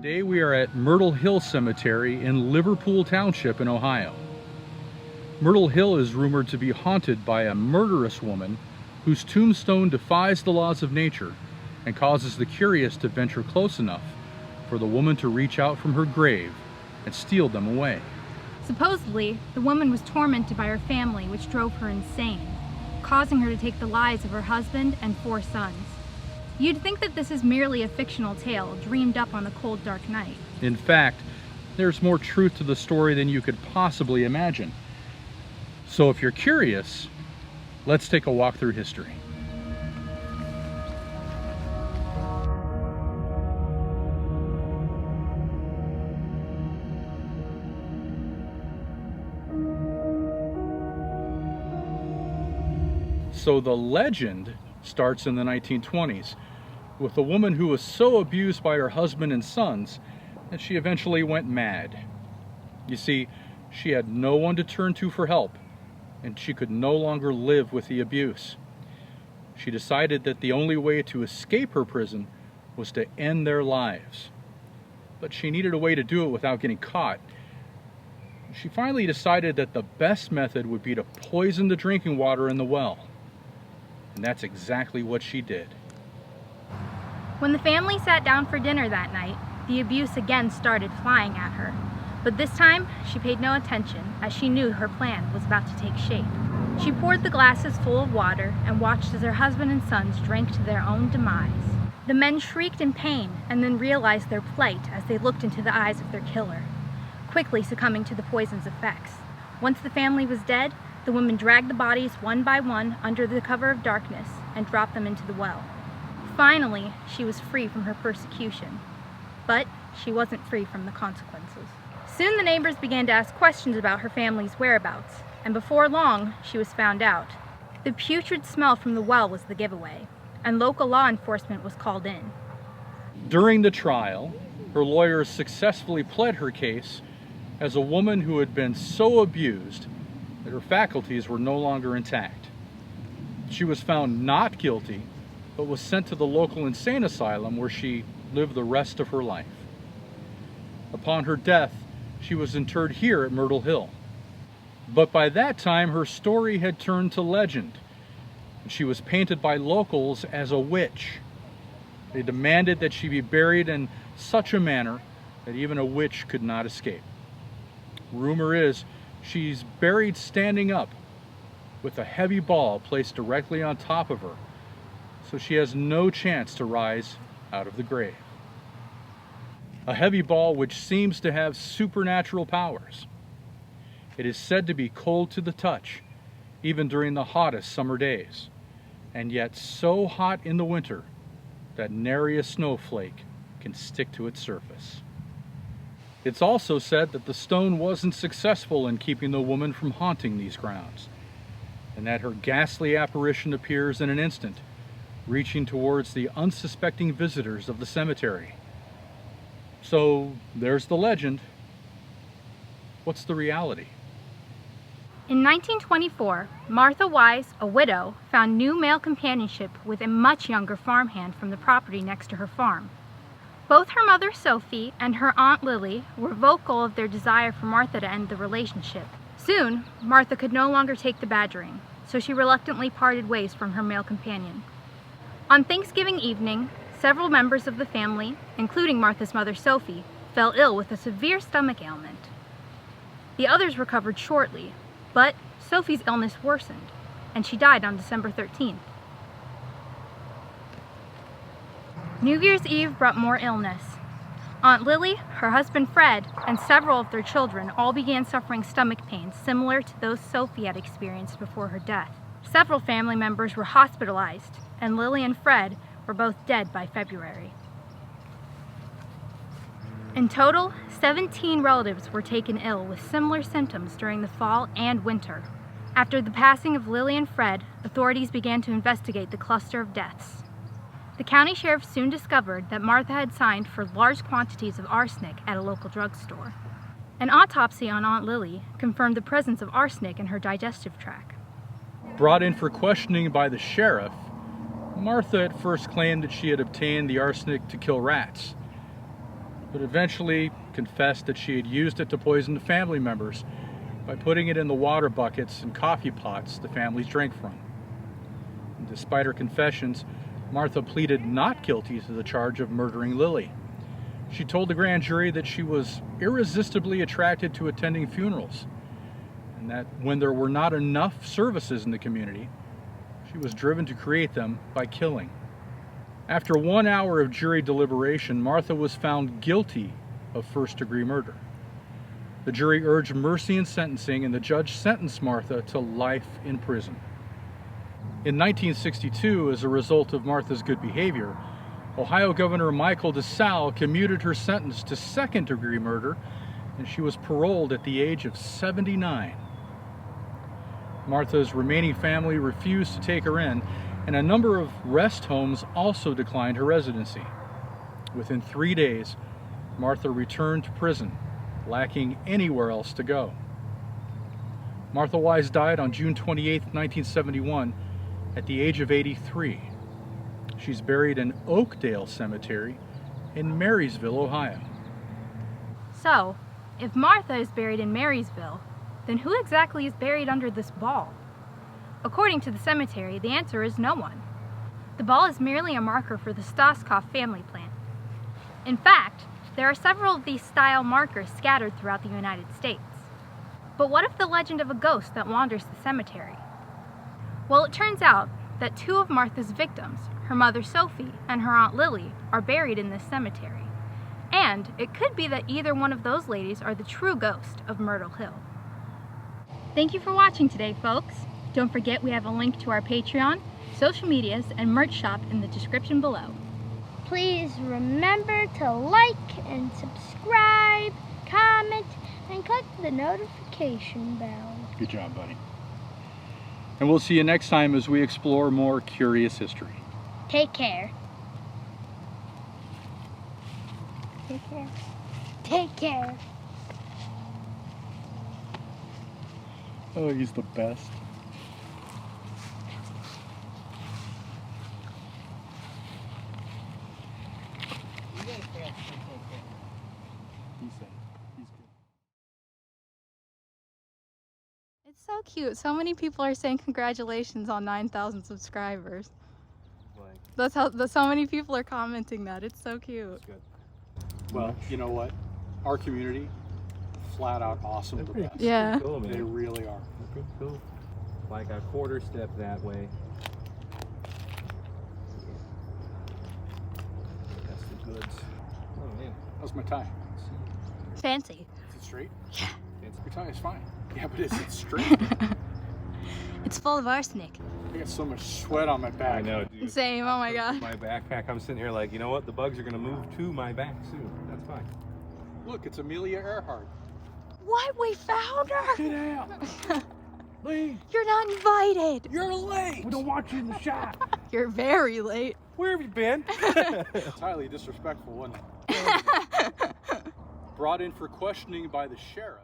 Today we are at Myrtle Hill Cemetery in Liverpool Township in Ohio. Myrtle Hill is rumored to be haunted by a murderous woman whose tombstone defies the laws of nature and causes the curious to venture close enough for the woman to reach out from her grave and steal them away. Supposedly, the woman was tormented by her family, which drove her insane, causing her to take the lives of her husband and 4 sons. You'd think that this is merely a fictional tale dreamed up on a cold, dark night. In fact, there's more truth to the story than you could possibly imagine. So if you're curious, let's take a walk through history. So the legend starts in the 1920s with a woman who was so abused by her husband and sons that she eventually went mad. You see, she had no one to turn to for help, and she could no longer live with the abuse. She decided that the only way to escape her prison was to end their lives. But she needed a way to do it without getting caught. She finally decided that the best method would be to poison the drinking water in the well. And that's exactly what she did. When the family sat down for dinner that night, the abuse again started flying at her. But this time, she paid no attention, as she knew her plan was about to take shape. She poured the glasses full of water and watched as her husband and sons drank to their own demise. The men shrieked in pain and then realized their plight as they looked into the eyes of their killer, quickly succumbing to the poison's effects. Once the family was dead, the women dragged the bodies one by one under the cover of darkness and dropped them into the well. Finally, she was free from her persecution, but she wasn't free from the consequences. Soon the neighbors began to ask questions about her family's whereabouts, and before long, she was found out. The putrid smell from the well was the giveaway, and local law enforcement was called in. During the trial, her lawyers successfully pled her case as a woman who had been so abused that her faculties were no longer intact. She was found not guilty, but was sent to the local insane asylum where she lived the rest of her life. Upon her death, she was interred here at Myrtle Hill. But by that time, her story had turned to legend, and she was painted by locals as a witch. They demanded that she be buried in such a manner that even a witch could not escape. Rumor is she's buried standing up with a heavy ball placed directly on top of her, so she has no chance to rise out of the grave. A heavy ball which seems to have supernatural powers. It is said to be cold to the touch, even during the hottest summer days, and yet so hot in the winter that nary a snowflake can stick to its surface. It's also said that the stone wasn't successful in keeping the woman from haunting these grounds, and that her ghastly apparition appears in an instant, reaching towards the unsuspecting visitors of the cemetery. So there's the legend. What's the reality? In 1924, Martha Wise, a widow, found new male companionship with a much younger farmhand from the property next to her farm. Both her mother, Sophie, and her aunt, Lily, were vocal of their desire for Martha to end the relationship. Soon, Martha could no longer take the badgering, so she reluctantly parted ways from her male companion. On Thanksgiving evening, several members of the family, including Martha's mother, Sophie, fell ill with a severe stomach ailment. The others recovered shortly, but Sophie's illness worsened, and she died on December 13th. New Year's Eve brought more illness. Aunt Lily, her husband Fred, and several of their children all began suffering stomach pains similar to those Sophie had experienced before her death. Several family members were hospitalized, and Lily and Fred were both dead by February. In total, 17 relatives were taken ill with similar symptoms during the fall and winter. After the passing of Lily and Fred, authorities began to investigate the cluster of deaths. The county sheriff soon discovered that Martha had signed for large quantities of arsenic at a local drugstore. An autopsy on Aunt Lily confirmed the presence of arsenic in her digestive tract. Brought in for questioning by the sheriff, Martha at first claimed that she had obtained the arsenic to kill rats. but eventually confessed that she had used it to poison the family members by putting it in the water buckets and coffee pots the families drank from. And despite her confessions, Martha pleaded not guilty to the charge of murdering Lily. She told the grand jury that she was irresistibly attracted to attending funerals, and that when there were not enough services in the community, she was driven to create them by killing. After 1 hour of jury deliberation, Martha was found guilty of first-degree murder. The jury urged mercy in sentencing, and the judge sentenced Martha to life in prison. In 1962, as a result of Martha's good behavior, Ohio Governor Michael DeSalle commuted her sentence to second-degree murder, and she was paroled at the age of 79. Martha's remaining family refused to take her in, and a number of rest homes also declined her residency. Within 3 days, Martha returned to prison, lacking anywhere else to go. Martha Wise died on June 28, 1971, at the age of 83. She's buried in Oakdale Cemetery in Marysville, Ohio. So, if Martha is buried in Marysville, then who exactly is buried under this ball? According to the cemetery, the answer is no one. The ball is merely a marker for the Stoskopf family plant. In fact, there are several of these style markers scattered throughout the United States. But what of the legend of a ghost that wanders the cemetery? Well, it turns out that 2 of Martha's victims, her mother Sophie and her aunt Lily, are buried in this cemetery. And it could be that either one of those ladies are the true ghost of Myrtle Hill. Thank you for watching today, folks. Don't forget we have a link to our Patreon, social medias, and merch shop in the description below. Please remember to like and subscribe, comment, and click the notification bell. Good job, buddy. And we'll see you next time as we explore more curious history. Take care. Take care. Take care. Oh, he's the best. It's so cute. So many people are saying congratulations on 9,000 subscribers. That's how so many people are commenting that. It's so cute. That's good. Well, you know what? Our community, flat out awesome. The best. Yeah. Cool, man. They really are. Okay, cool. Like a quarter step that way. That's the goods. Oh man. How's my tie? Fancy. Is it straight? Yeah. Your tie is fine. Yeah, but is it straight? It's full of arsenic. I got so much sweat on my back. I know, dude. Same. Oh my god. My backpack, I'm sitting here like, you know what? The bugs are gonna move to my back soon. That's fine. Look, it's Amelia Earhart. What? We found her? Get out. Lee, You're not invited. you're late. We don't want you in the shop. You're very late. Where have you been? It's highly disrespectful, wasn't it? Brought in for questioning by the sheriff.